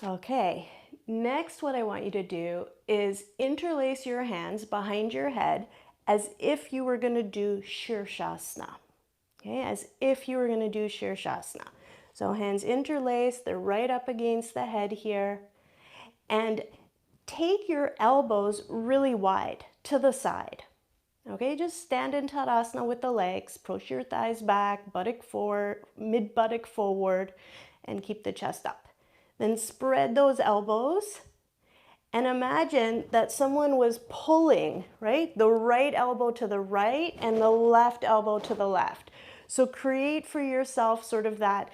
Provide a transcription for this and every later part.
Okay, next what I want you to do is interlace your hands behind your head as if you were going to do Shirshasana. Okay, as if you were going to do Shirshasana. So hands interlaced, they're right up against the head here. And take your elbows really wide to the side. Okay, just stand in Tadasana with the legs, push your thighs back, buttock forward, mid buttock forward, and keep the chest up. Then spread those elbows and imagine that someone was pulling, right? The right elbow to the right and the left elbow to the left. So create for yourself sort of that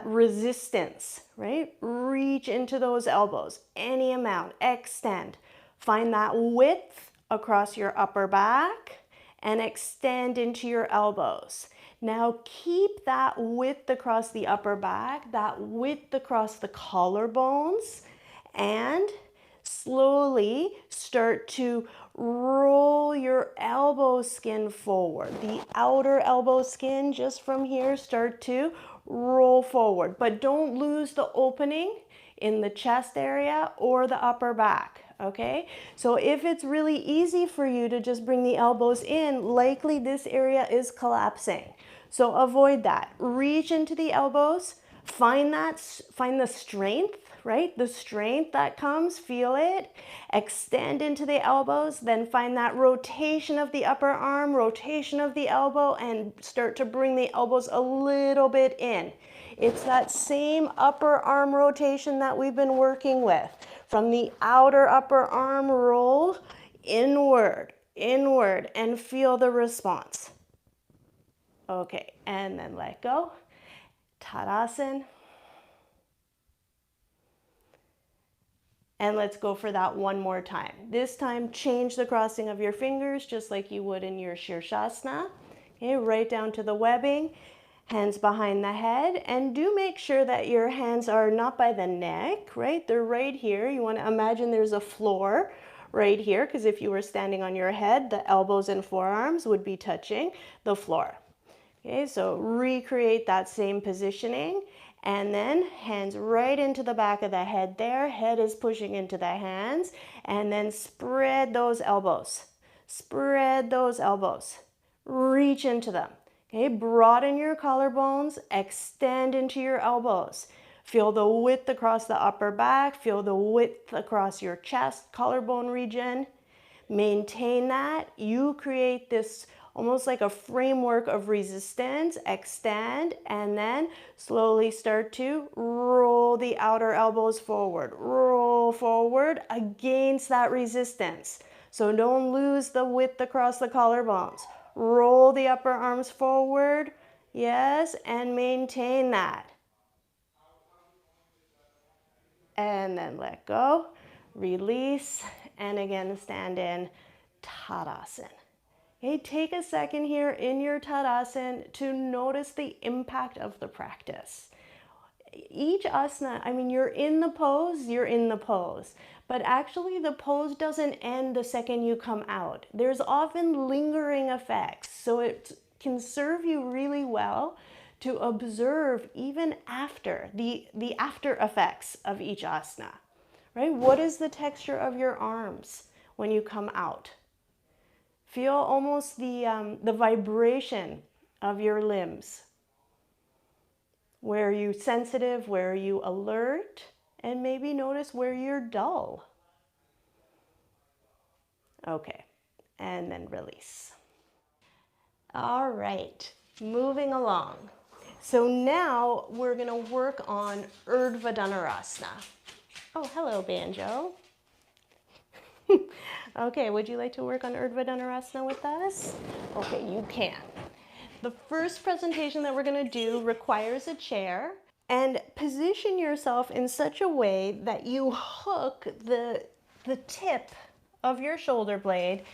resistance, right? Reach into those elbows, any amount, extend. Find that width across your upper back and extend into your elbows. Now keep that width across the upper back, that width across the collarbones, and slowly start to roll your elbow skin forward. The outer elbow skin, just from here, start to roll forward. But don't lose the opening in the chest area or the upper back. Okay, so if it's really easy for you to just bring the elbows in, likely this area is collapsing. So avoid that. Reach into the elbows, find the strength, right? The strength that comes, feel it. Extend into the elbows, then find that rotation of the upper arm, rotation of the elbow, and start to bring the elbows a little bit in. It's that same upper arm rotation that we've been working with. From the outer upper arm, roll inward, inward, and feel the response. Okay, and then let go. Tadasana. And let's go for that one more time. This time, change the crossing of your fingers just like you would in your Shirshasana. Okay, right down to the webbing. Hands behind the head, and do make sure that your hands are not by the neck, right? They're right here. You want to imagine there's a floor right here, because if you were standing on your head, the elbows and forearms would be touching the floor. Okay, so recreate that same positioning, and then hands right into the back of the head there. Head is pushing into the hands, and then spread those elbows. Spread those elbows. Reach into them. Okay, broaden your collarbones, extend into your elbows. Feel the width across the upper back, feel the width across your chest, collarbone region. Maintain that. You create this almost like a framework of resistance. Extend, and then slowly start to roll the outer elbows forward. Roll forward against that resistance. So don't lose the width across the collarbones. Roll the upper arms forward, yes, and maintain that. And then let go, release, and again stand in Tadasana. Okay, take a second here in your Tadasana to notice the impact of the practice. Each asana, I mean, you're in the pose, but actually the pose doesn't end the second you come out. There's often lingering effects, so it can serve you really well to observe even after the after effects of each asana, right? What is the texture of your arms when you come out? Feel almost the vibration of your limbs. Where are you sensitive? Where are you alert? And maybe notice where you're dull. Okay, and then release. All right, moving along. So now we're gonna work on Urdhva Dhanurasana. Oh, hello, Banjo. Okay, would you like to work on Urdhva Dhanurasana with us? Okay, you can. The first presentation that we're going to do requires a chair, and position yourself in such a way that you hook the tip of your shoulder blade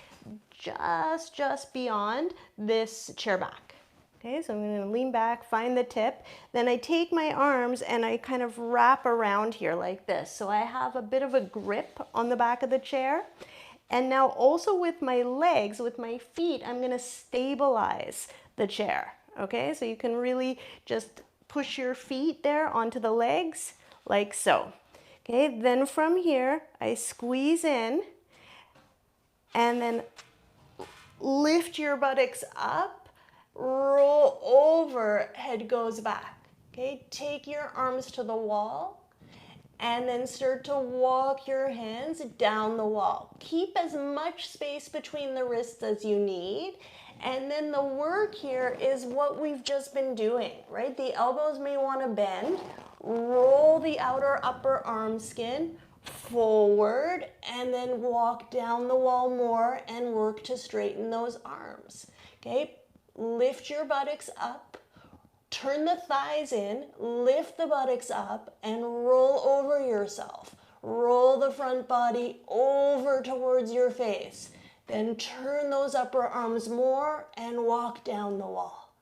just beyond this chair back. Okay, so I'm going to lean back, find the tip, then I take my arms and I kind of wrap around here like this. So I have a bit of a grip on the back of the chair. And now also with my legs, with my feet, I'm going to stabilize the chair. Okay, so you can really just push your feet there onto the legs like so. Okay, then from here, I squeeze in and then lift your buttocks up, roll over, head goes back. Okay, take your arms to the wall and then start to walk your hands down the wall. Keep as much space between the wrists as you need. And then the work here is what we've just been doing, right? The elbows may want to bend. Roll the outer upper arm skin forward and then walk down the wall more and work to straighten those arms. Okay, lift your buttocks up, turn the thighs in, lift the buttocks up and roll over yourself. Roll the front body over towards your face. Then turn those upper arms more and walk down the wall.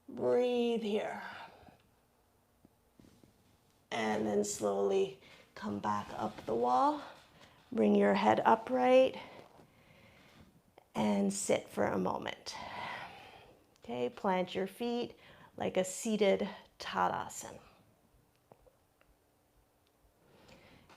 Breathe here. And then slowly come back up the wall. Bring your head upright and sit for a moment. Okay, plant your feet like a seated Tadasana.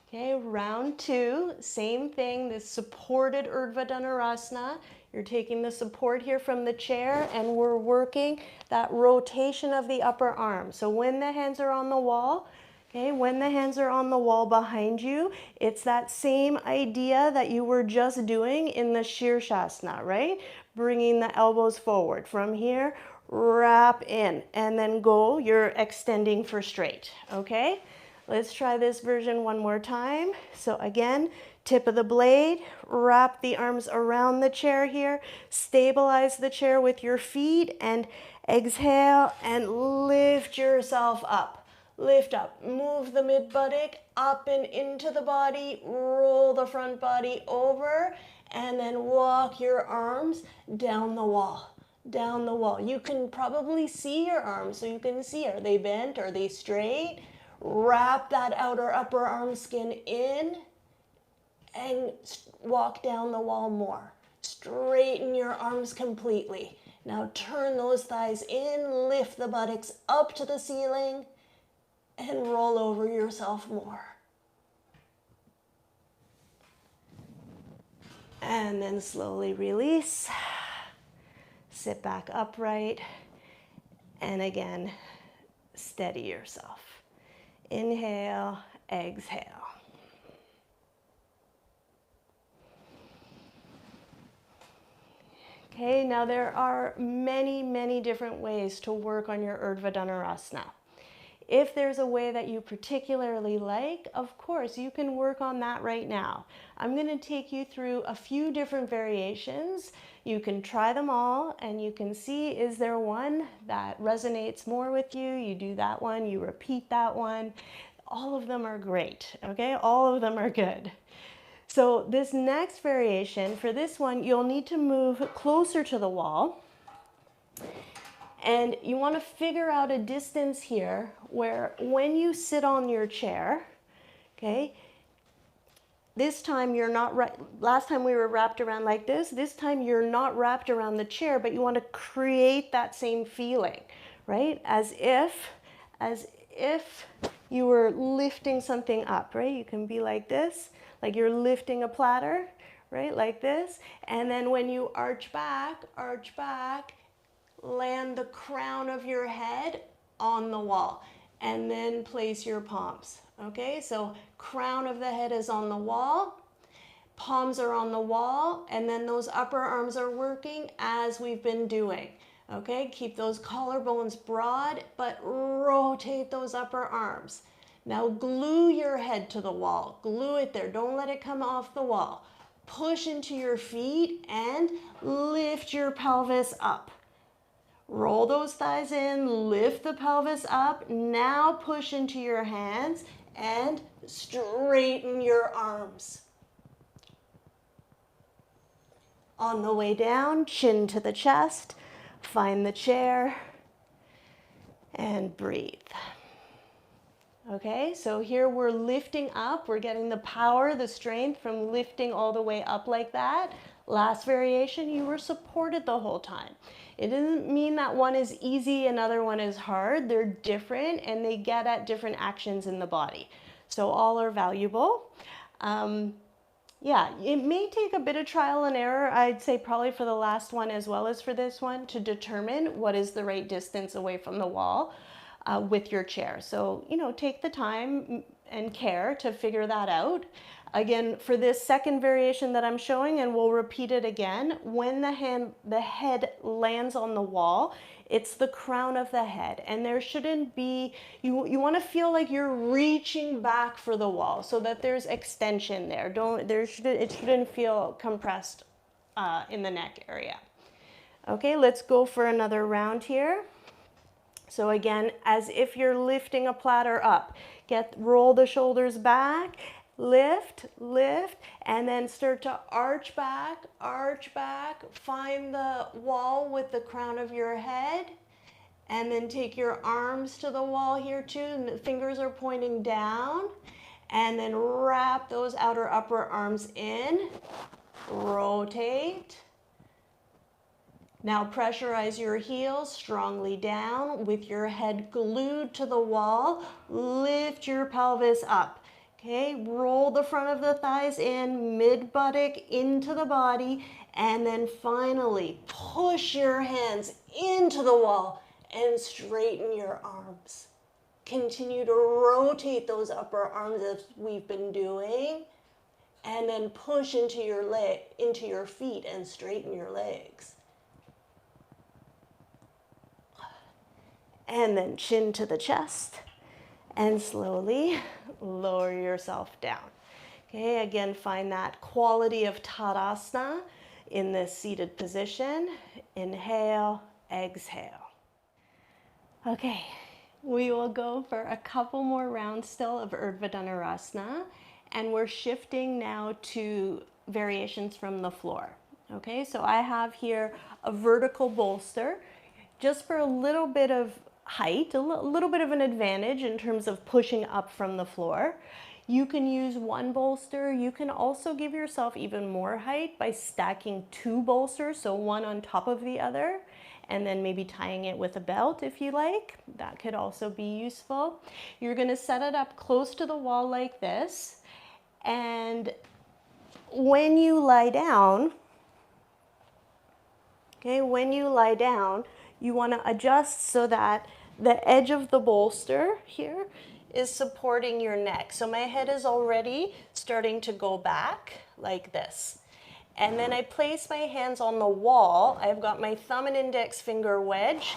Okay, round two, same thing, this supported Urdhva Dhanurasana. You're taking the support here from the chair and we're working that rotation of the upper arm. So when the hands are on the wall, okay, when the hands are on the wall behind you, it's that same idea that you were just doing in the Shirshasana, right? Bringing the elbows forward. From here, wrap in and then go, you're extending for straight, okay? Let's try this version one more time. So again, tip of the blade, wrap the arms around the chair here, stabilize the chair with your feet and exhale and lift yourself up. Lift up, move the mid buttock up and into the body, roll the front body over and then walk your arms down the wall. Down the wall. You can probably see your arms, so you can see, are they bent, are they straight? Wrap that outer upper arm skin in and walk down the wall more. Straighten your arms completely. Now turn those thighs in, lift the buttocks up to the ceiling and roll over yourself more. And then slowly release. Sit back upright, and again, steady yourself. Inhale, exhale. Okay, now there are many, many different ways to work on your Urdhva Dhanurasana. If there's a way that you particularly like, of course, you can work on that right now. I'm going to take you through a few different variations. You can try them all and you can see, is there one that resonates more with you? You do that one, you repeat that one. All of them are great, okay? All of them are good. So this next variation, for this one, you'll need to move closer to the wall. And you want to figure out a distance here where when you sit on your chair, okay, this time you're not, last time we were wrapped around like this time you're not wrapped around the chair, but you want to create that same feeling, right? As if you were lifting something up, right? You can be like this, like you're lifting a platter, right? Like this. And then when you arch back, land the crown of your head on the wall and then place your palms. Okay, so crown of the head is on the wall, palms are on the wall, and then those upper arms are working as we've been doing. Okay, keep those collarbones broad, but rotate those upper arms. Now glue your head to the wall. Glue it there. Don't let it come off the wall. Push into your feet and lift your pelvis up. Roll those thighs in, lift the pelvis up. Now push into your hands and straighten your arms. On the way down, chin to the chest, find the chair and breathe. Okay, so here we're lifting up. We're getting the power, the strength from lifting all the way up like that. Last variation, you were supported the whole time. It doesn't mean that one is easy, another one is hard. They're different and they get at different actions in the body. So all are valuable. Yeah, it may take a bit of trial and error, I'd say probably for the last one as well as for this one, to determine what is the right distance away from the wall with your chair. So, you know, take the time and care to figure that out. Again, for this second variation that I'm showing, and we'll repeat it again, when the head lands on the wall, it's the crown of the head, and there shouldn't be, you want to feel like you're reaching back for the wall so that there's extension there. It shouldn't feel compressed in the neck area. Okay, let's go for another round here. So again, as if you're lifting a platter up, roll the shoulders back, lift, lift, and then start to arch back, find the wall with the crown of your head, and then take your arms to the wall here too, and the fingers are pointing down, and then wrap those outer upper arms in, rotate. Now pressurize your heels strongly down with your head glued to the wall. Lift your pelvis up. Okay, roll the front of the thighs in, mid buttock into the body, and then finally push your hands into the wall and straighten your arms. Continue to rotate those upper arms as we've been doing, and then push into your feet and straighten your legs. And then chin to the chest, and slowly lower yourself down. Okay, again, find that quality of Tadasana in this seated position. Inhale, exhale. Okay, we will go for a couple more rounds still of Urdhva Dhanurasana, and we're shifting now to variations from the floor. Okay, so I have here a vertical bolster, just for a little bit of height, a little bit of an advantage in terms of pushing up from the floor. You can use one bolster. You can also give yourself even more height by stacking two bolsters, so one on top of the other, and then maybe tying it with a belt if you like. That could also be useful. You're going to set it up close to the wall like this, and when you lie down, okay, you want to adjust so that the edge of the bolster here is supporting your neck. So my head is already starting to go back like this. And then I place my hands on the wall. I've got my thumb and index finger wedge.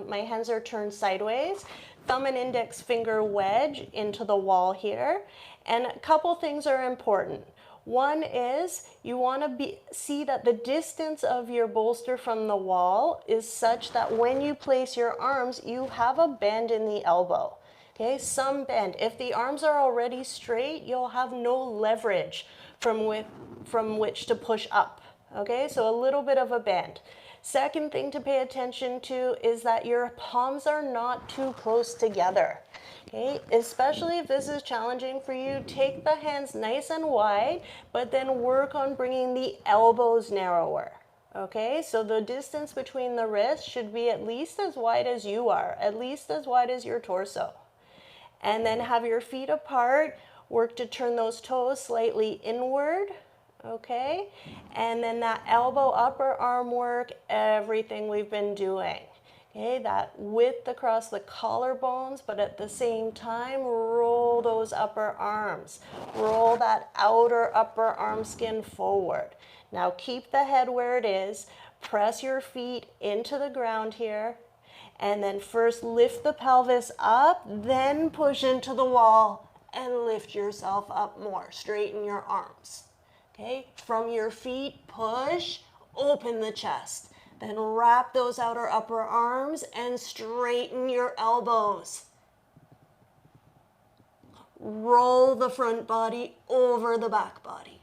My hands are turned sideways. Thumb and index finger wedge into the wall here. And a couple things are important. One is you want to see that the distance of your bolster from the wall is such that when you place your arms, you have a bend in the elbow. Okay, some bend. If the arms are already straight, you'll have no leverage from which to push up. Okay, so a little bit of a bend. Second thing to pay attention to is that your palms are not too close together. Okay, especially if this is challenging for you, take the hands nice and wide, but then work on bringing the elbows narrower. Okay, so the distance between the wrists should be at least as wide as you are, at least as wide as your torso. And then have your feet apart, work to turn those toes slightly inward. Okay, and then that elbow upper arm work, everything we've been doing. Okay, that width across the collarbones, but at the same time, roll those upper arms. Roll that outer upper arm skin forward. Now keep the head where it is. Press your feet into the ground here. And then first lift the pelvis up, then push into the wall and lift yourself up more. Straighten your arms. Okay, from your feet, push, open the chest. Then wrap those outer upper arms and straighten your elbows. Roll the front body over the back body.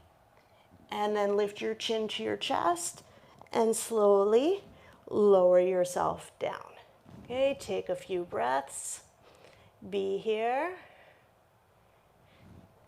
And then lift your chin to your chest and slowly lower yourself down. Okay, take a few breaths. Be here.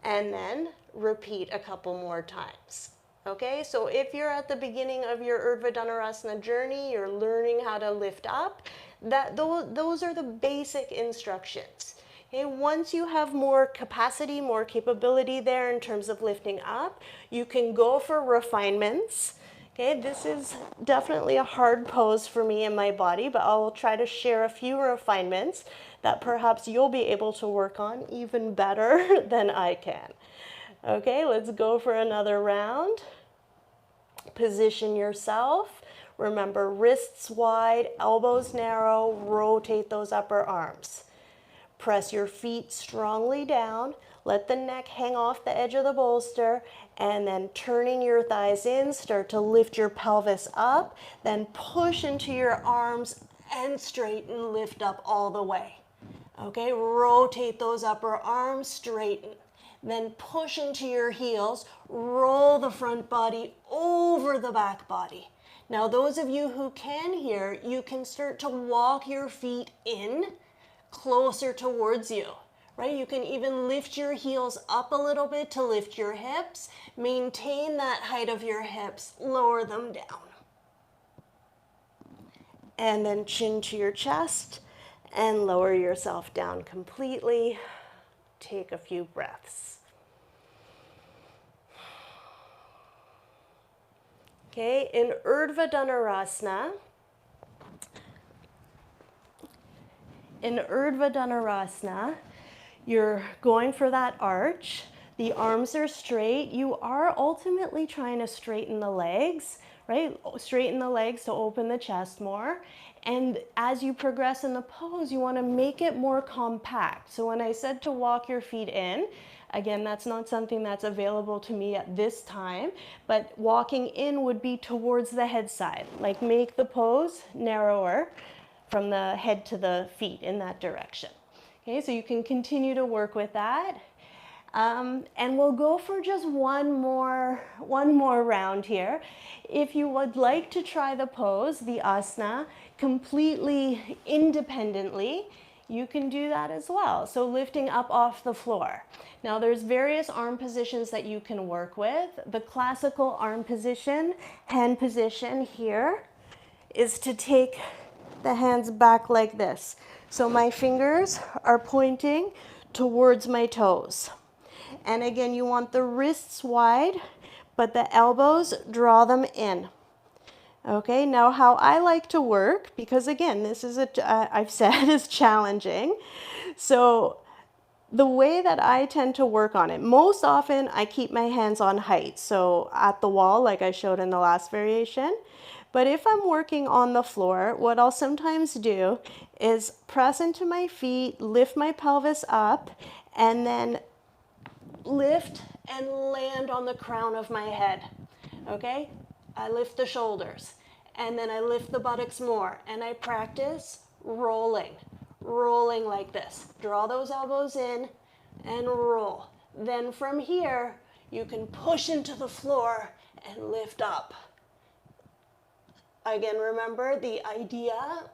And then repeat a couple more times. Okay, so if you're at the beginning of your Urdhva Dhanurasana journey, you're learning how to lift up, those are the basic instructions. Okay, once you have more capacity, more capability there in terms of lifting up, you can go for refinements. Okay, this is definitely a hard pose for me and my body, but I'll try to share a few refinements that perhaps you'll be able to work on even better than I can. Okay, let's go for another round. Position yourself. Remember, wrists wide, elbows narrow, rotate those upper arms. Press your feet strongly down. Let the neck hang off the edge of the bolster, and then turning your thighs in, start to lift your pelvis up, then push into your arms and straighten, lift up all the way. Okay, rotate those upper arms, straighten. Then push into your heels, roll the front body over the back body. Now, those of you who can here, you can start to walk your feet in closer towards you, right? You can even lift your heels up a little bit to lift your hips. Maintain that height of your hips, lower them down. And then chin to your chest and lower yourself down completely. Take a few breaths. Okay, in Urdhva Dhanurasana, you're going for that arch. The arms are straight. You are ultimately trying to straighten the legs, right? Straighten the legs to open the chest more. And as you progress in the pose, you want to make it more compact. So when I said to walk your feet in, again, that's not something that's available to me at this time, but walking in would be towards the head side. Like make the pose narrower from the head to the feet in that direction. Okay, so you can continue to work with that. And we'll go for just one more round here. If you would like to try the pose, the asana, completely independently, you can do that as well. So lifting up off the floor. Now there's various arm positions that you can work with. The classical arm position, hand position here, is to take the hands back like this. So my fingers are pointing towards my toes. And again, you want the wrists wide, but the elbows, draw them in. Okay, now how I like to work, because again, this is I've said is challenging. So the way that I tend to work on it, most often I keep my hands on height. So at the wall, like I showed in the last variation. But if I'm working on the floor, what I'll sometimes do is press into my feet, lift my pelvis up, and then lift and land on the crown of my head. Okay? I lift the shoulders, and then I lift the buttocks more, and I practice rolling like this. Draw those elbows in and roll. Then from here, you can push into the floor and lift up. Again, remember the idea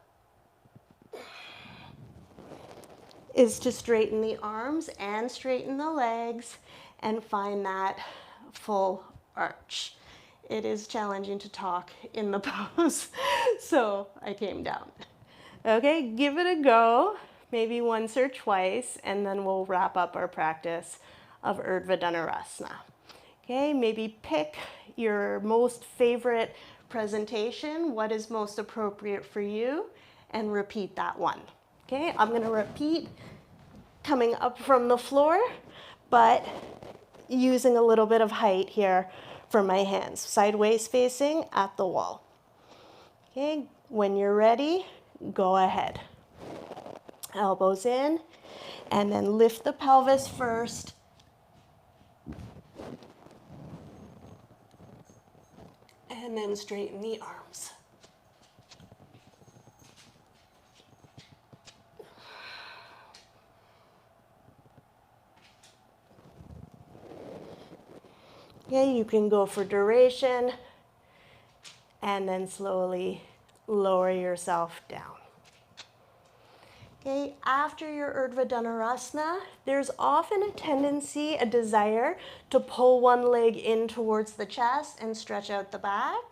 is to straighten the arms and straighten the legs and find that full arch. It is challenging to talk in the pose, so I came down. Okay, give it a go, maybe once or twice, and then we'll wrap up our practice of Urdhva Dhanurasana. Okay, maybe pick your most favorite presentation, what is most appropriate for you, and repeat that one. Okay, I'm gonna repeat coming up from the floor, but using a little bit of height here for my hands, sideways facing at the wall. Okay, when you're ready, go ahead. Elbows in, and then lift the pelvis first. And then straighten the arms. Okay, you can go for duration and then slowly lower yourself down. Okay, after your Urdhva Dhanurasana, there's often a tendency, a desire to pull one leg in towards the chest and stretch out the back.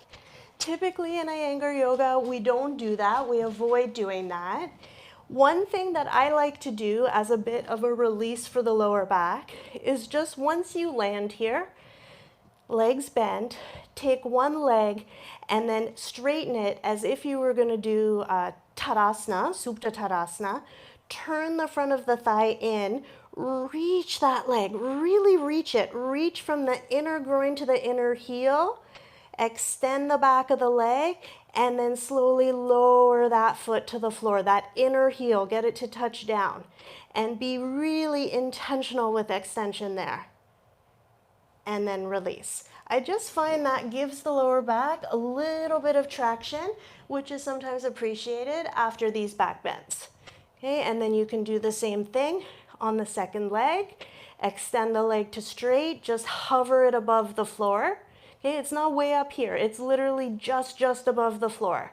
Typically in Iyengar Yoga, we don't do that. We avoid doing that. One thing that I like to do as a bit of a release for the lower back is just once you land here, legs bend, take one leg and then straighten it as if you were going to do Tadasana, Supta Tadasana. Turn the front of the thigh in, reach that leg, really reach it. Reach from the inner groin to the inner heel, extend the back of the leg, and then slowly lower that foot to the floor, that inner heel, get it to touch down. And be really intentional with extension there. And then release. I just find that gives the lower back a little bit of traction, which is sometimes appreciated after these back bends. Okay, and then you can do the same thing on the second leg. Extend the leg to straight, just hover it above the floor. Okay, it's not way up here, it's literally just above the floor.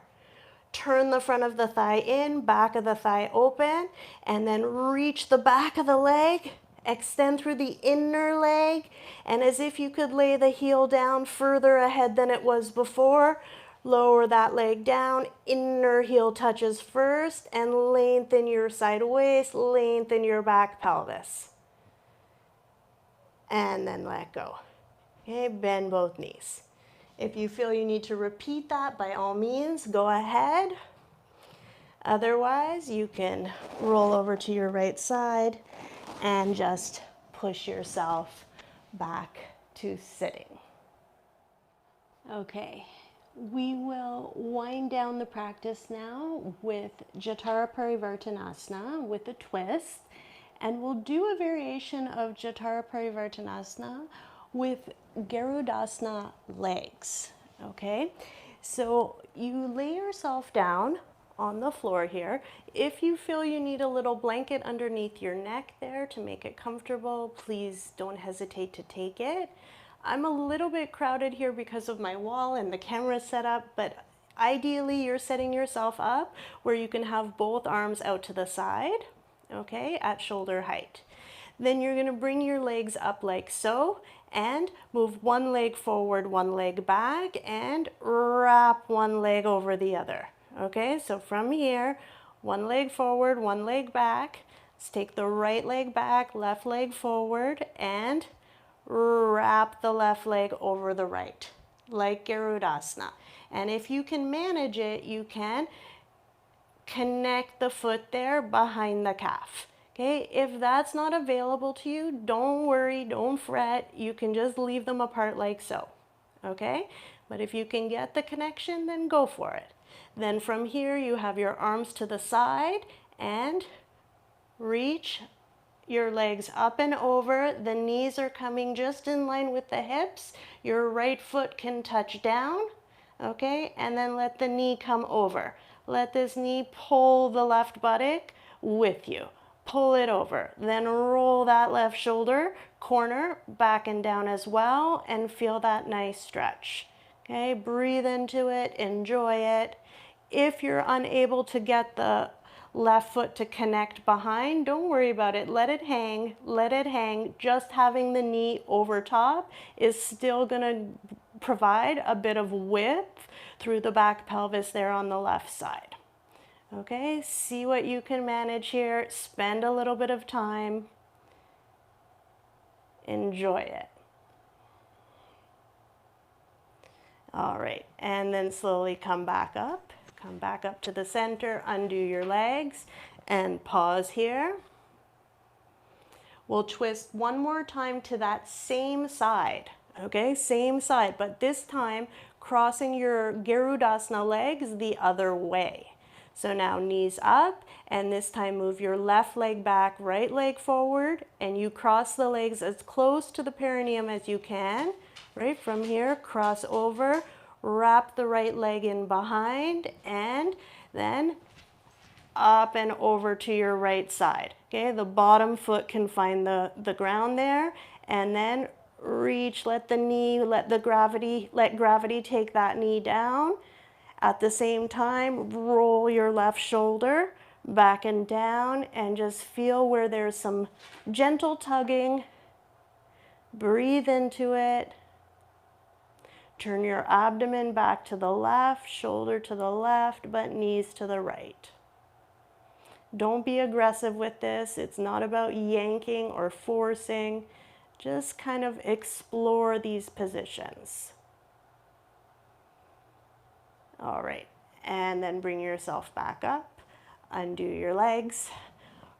Turn the front of the thigh in, back of the thigh open, and then reach the back of the leg, extend through the inner leg, and as if you could lay the heel down further ahead than it was before, lower that leg down, inner heel touches first, and lengthen your side waist, lengthen your back pelvis. And then let go. Okay, bend both knees. If you feel you need to repeat that, by all means, go ahead. Otherwise, you can roll over to your right side and just push yourself back to sitting. Okay, we will wind down the practice now with Jatara Parivartanasana with a twist, and we'll do a variation of Jatara Parivartanasana with Garudasana legs. Okay, so you lay yourself down on the floor here. If you feel you need a little blanket underneath your neck there to make it comfortable, please don't hesitate to take it. I'm a little bit crowded here because of my wall and the camera setup, but ideally you're setting yourself up where you can have both arms out to the side, okay, at shoulder height. Then you're going to bring your legs up like so and move one leg forward, one leg back, and wrap one leg over the other. Okay, so from here, one leg forward, one leg back. Let's take the right leg back, left leg forward, and wrap the left leg over the right, like Garudasana. And if you can manage it, you can connect the foot there behind the calf. Okay, if that's not available to you, don't worry, don't fret. You can just leave them apart like so. Okay, but if you can get the connection, then go for it. Then from here, you have your arms to the side and reach your legs up and over. The knees are coming just in line with the hips. Your right foot can touch down, okay? And then let the knee come over. Let this knee pull the left buttock with you. Pull it over. Then roll that left shoulder, corner, back and down as well, and feel that nice stretch. Okay, breathe into it, enjoy it. If you're unable to get the left foot to connect behind, don't worry about it. Let it hang, let it hang. Just having the knee over top is still gonna provide a bit of width through the back pelvis there on the left side. Okay, see what you can manage here. Spend a little bit of time. Enjoy it. All right, and then slowly come back up. Come back up to the center, undo your legs, and pause here. We'll twist one more time to that same side, okay? Same side, but this time crossing your Garudasana legs the other way. So now knees up, and this time move your left leg back, right leg forward, and you cross the legs as close to the perineum as you can. Right from here, cross over, wrap the right leg in behind, and then up and over to your right side. Okay, the bottom foot can find the ground there, and then reach, let gravity take that knee down. At the same time, roll your left shoulder back and down, and just feel where there's some gentle tugging. Breathe into it. Turn your abdomen back to the left, shoulder to the left, but knees to the right. Don't be aggressive with this. It's not about yanking or forcing. Just kind of explore these positions. All right, and then bring yourself back up, undo your legs,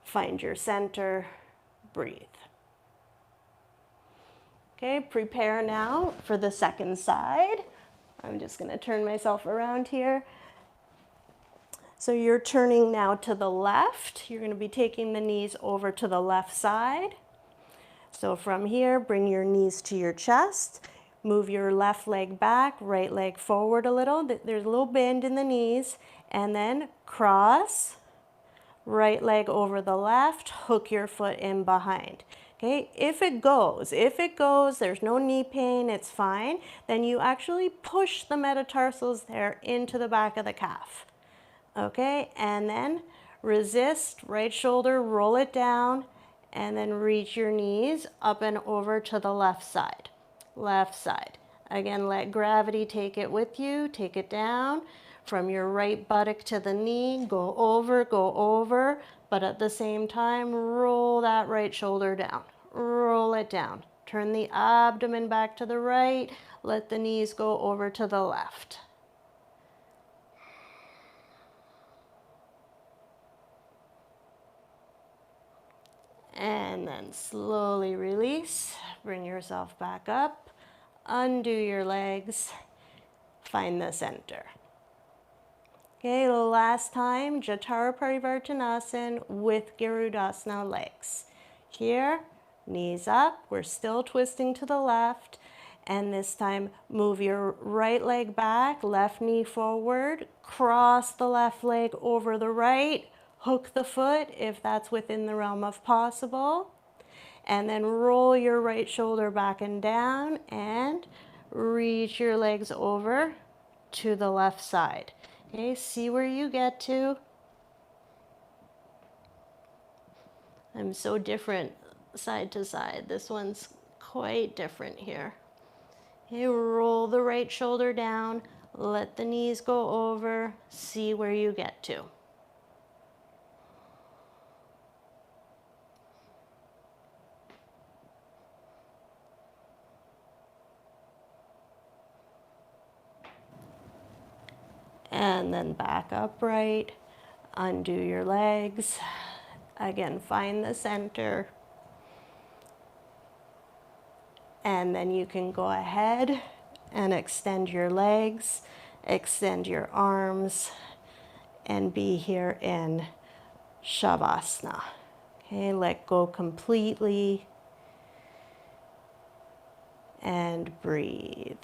find your center, breathe. Okay, prepare now for the second side. I'm just gonna turn myself around here. So you're turning now to the left. You're gonna be taking the knees over to the left side. So from here, bring your knees to your chest. Move your left leg back, right leg forward a little. There's a little bend in the knees. And then cross, right leg over the left, hook your foot in behind. Okay, if it goes, there's no knee pain, it's fine. Then you actually push the metatarsals there into the back of the calf. Okay, and then resist, right shoulder, roll it down, and then reach your knees up and over to the left side. Left side. Again, let gravity take it with you, take it down. From your right buttock to the knee, go over, but at the same time, roll that right shoulder down. Roll it down. Turn the abdomen back to the right, let the knees go over to the left. And then slowly release, bring yourself back up, undo your legs, find the center. Okay, last time, Jatara Parivartanasana with Garudasana legs. Here, knees up, we're still twisting to the left, and this time move your right leg back, left knee forward, cross the left leg over the right, hook the foot if that's within the realm of possible, and then roll your right shoulder back and down and reach your legs over to the left side. Okay, see where you get to. I'm so different side to side. This one's quite different here. Okay, roll the right shoulder down, let the knees go over, see where you get to. And then back upright, undo your legs. Again, find the center. And then you can go ahead and extend your legs, extend your arms, and be here in Shavasana. Okay, let go completely and breathe.